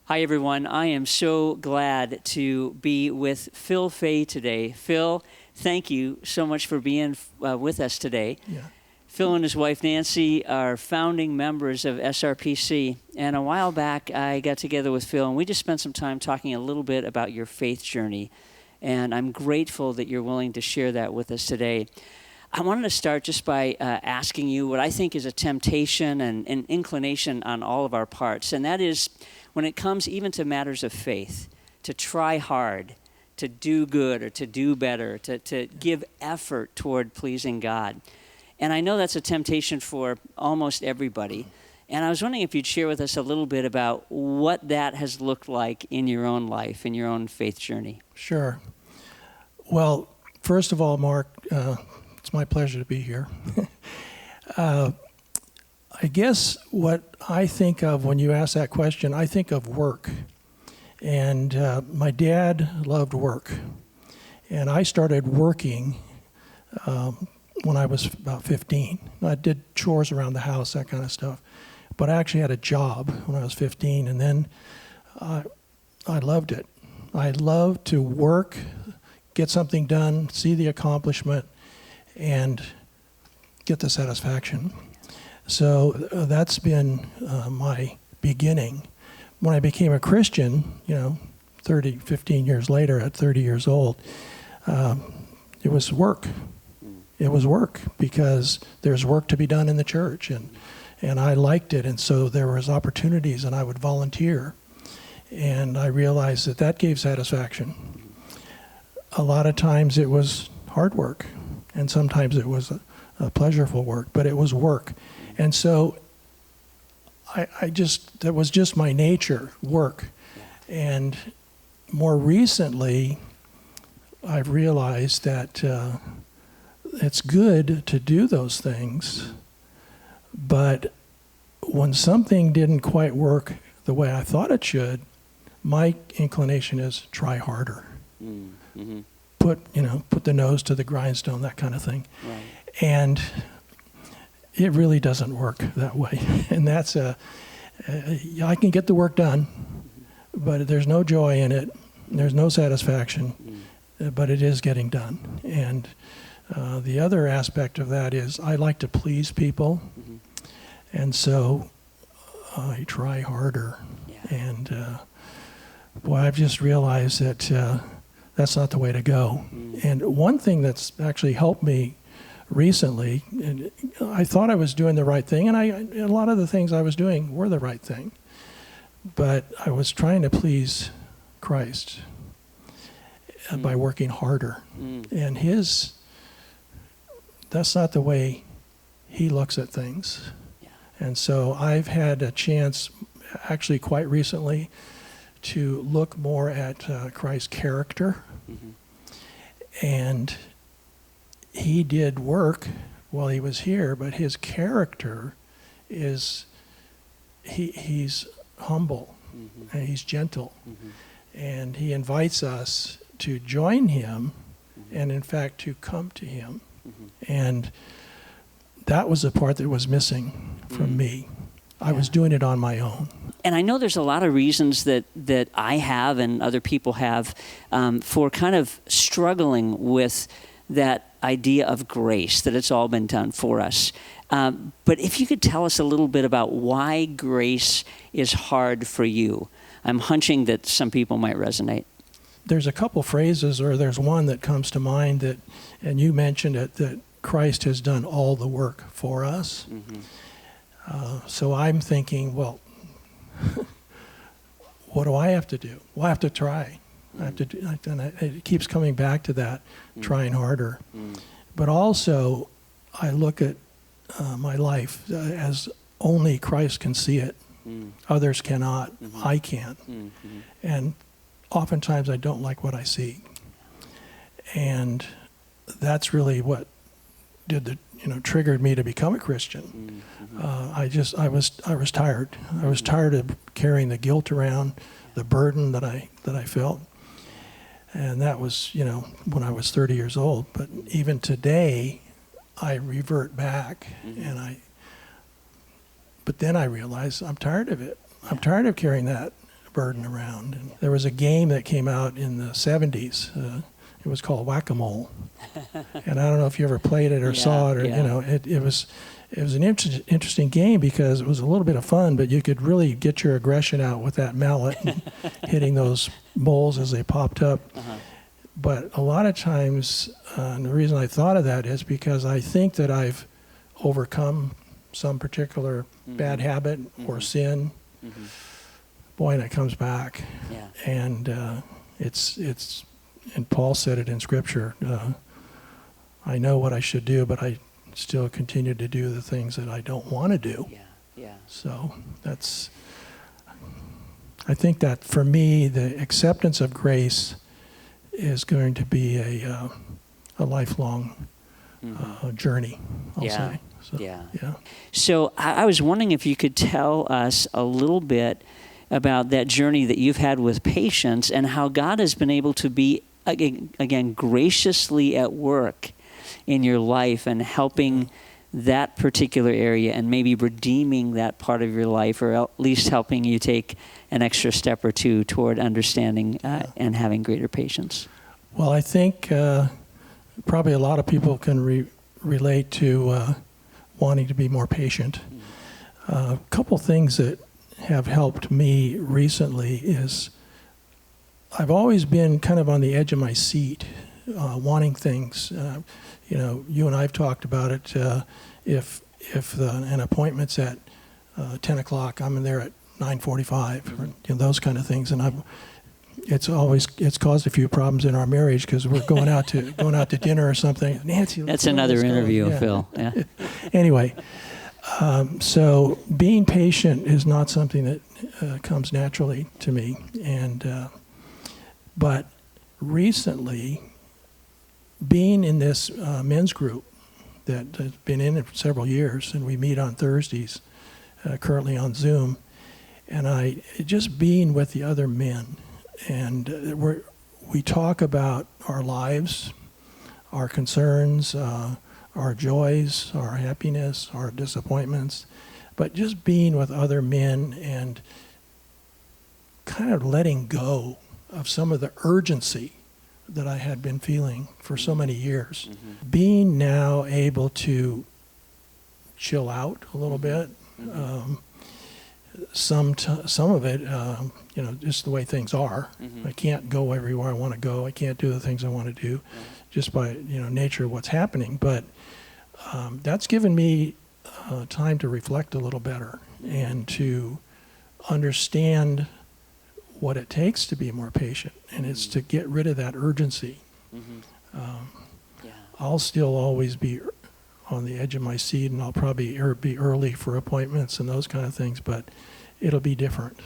Hi, everyone. I am so glad to be with Phil Fay today. Phil, thank you so much for being with us today. Yeah. Phil and his wife Nancy are founding members of SRPC. And a while back, I got together with Phil, and we just spent some time talking a little bit about your faith journey. And I'm grateful that you're willing to share that with us today. I wanted to start just by asking you what I think is a temptation and an inclination on all of our parts, and that is when it comes even to matters of faith, to try hard, to do good or to do better, to give effort toward pleasing God. And I know that's a temptation for almost everybody. And I was wondering if you'd share with us a little bit about what that has looked like in your own life, in your own faith journey. Sure. Well, first of all, Mark, it's my pleasure to be here. I guess what I think of when you ask that question, I think of work. And my dad loved work. And I started working when I was about 15. I did chores around the house, that kind of stuff. But I actually had a job when I was 15. And then I loved it. I loved to work, get something done, see the accomplishment, and get the satisfaction. So that's been my beginning. When I became a Christian, 15 years later, at 30 years old, it was work. It was work because there's work to be done in the church, and I liked it, and so there was opportunities, and I would volunteer, and I realized that gave satisfaction. A lot of times it was hard work, and sometimes it was a pleasurable work, but it was work. And so that was just my nature, work. And more recently, I've realized that it's good to do those things, but when something didn't quite work the way I thought it should, my inclination is try harder. Mm-hmm. Put the nose to the grindstone, that kind of thing. Right. And it really doesn't work that way. And that's I can get the work done, but there's no joy in it. There's no satisfaction, but it is getting done. And the other aspect of that is I like to please people, and so I try harder. Yeah. And boy, I've just realized that that's not the way to go. And one thing that's actually helped me recently, and I thought I was doing the right thing, and a lot of the things I was doing were the right thing, but I was trying to please Christ by working harder. And that's not the way he looks at things. Yeah. And so I've had a chance, actually quite recently, to look more at Christ's character. And he did work while he was here, but his character is he's humble, and he's gentle, and he invites us to join him, and in fact to come to him. And that was the part that was missing from me. I was doing it on my own. And I know there's a lot of reasons that I have and other people have for kind of struggling with that idea of grace, that it's all been done for us. But if you could tell us a little bit about why grace is hard for you. I'm hunching that some people might resonate. There's a couple phrases, or there's one that comes to mind that, and you mentioned it, that Christ has done all the work for us. So I'm thinking, well, what do I have to do? Well, I have to try. I have to do, and it keeps coming back to that, trying harder. But also, I look at my life as only Christ can see it. Others cannot. I can. And oftentimes I don't like what I see. And that's really what triggered me to become a Christian. I was tired. I was tired of carrying the guilt around, the burden that I felt. And that was, when I was 30 years old. But even today, I revert back, but then I realize I'm tired of it. I'm tired of carrying that burden around. And there was a game that came out in the 70s. It was called Whack-A-Mole. And I don't know if you ever played it or saw it, or it was an interesting game because it was a little bit of fun, but you could really get your aggression out with that mallet and hitting those bowls as they popped up. But a lot of times, and the reason I thought of that is because I think that I've overcome some particular bad habit or sin. Boy, and it comes back. And it's and Paul said it in Scripture, I know what I should do, but I still continue to do the things that I don't want to do. So I think that for me, the acceptance of grace is going to be a lifelong journey, I'll say. So I was wondering if you could tell us a little bit about that journey that you've had with patients and how God has been able to be, again, graciously at work in your life and helping that particular area and maybe redeeming that part of your life, or at least helping you take an extra step or two toward understanding and having greater patience. Well, I think probably a lot of people can relate to wanting to be more patient. A couple things that have helped me recently is I've always been kind of on the edge of my seat, wanting things. You and I have talked about it. If an appointment's at 10 o'clock, I'm in there at 9:45, or those kind of things. And it's caused a few problems in our marriage because we're going out to dinner or something. Nancy, that's another interview, Phil. Anyway. So being patient is not something that comes naturally to me, but recently, being in this men's group that has been in it for several years, and we meet on Thursdays, currently on Zoom, and just being with the other men, and we talk about our lives, our concerns, our joys, our happiness, our disappointments, but just being with other men and kind of letting go of some of the urgency that I had been feeling for so many years. Being now able to chill out a little bit, some of it, just the way things are. I can't go everywhere I want to go. I can't do the things I want to do just by, nature of what's happening. But that's given me time to reflect a little better and to understand what it takes to be more patient, and it's to get rid of that urgency. I'll still always be on the edge of my seat, and I'll probably be early for appointments and those kind of things, but it'll be different.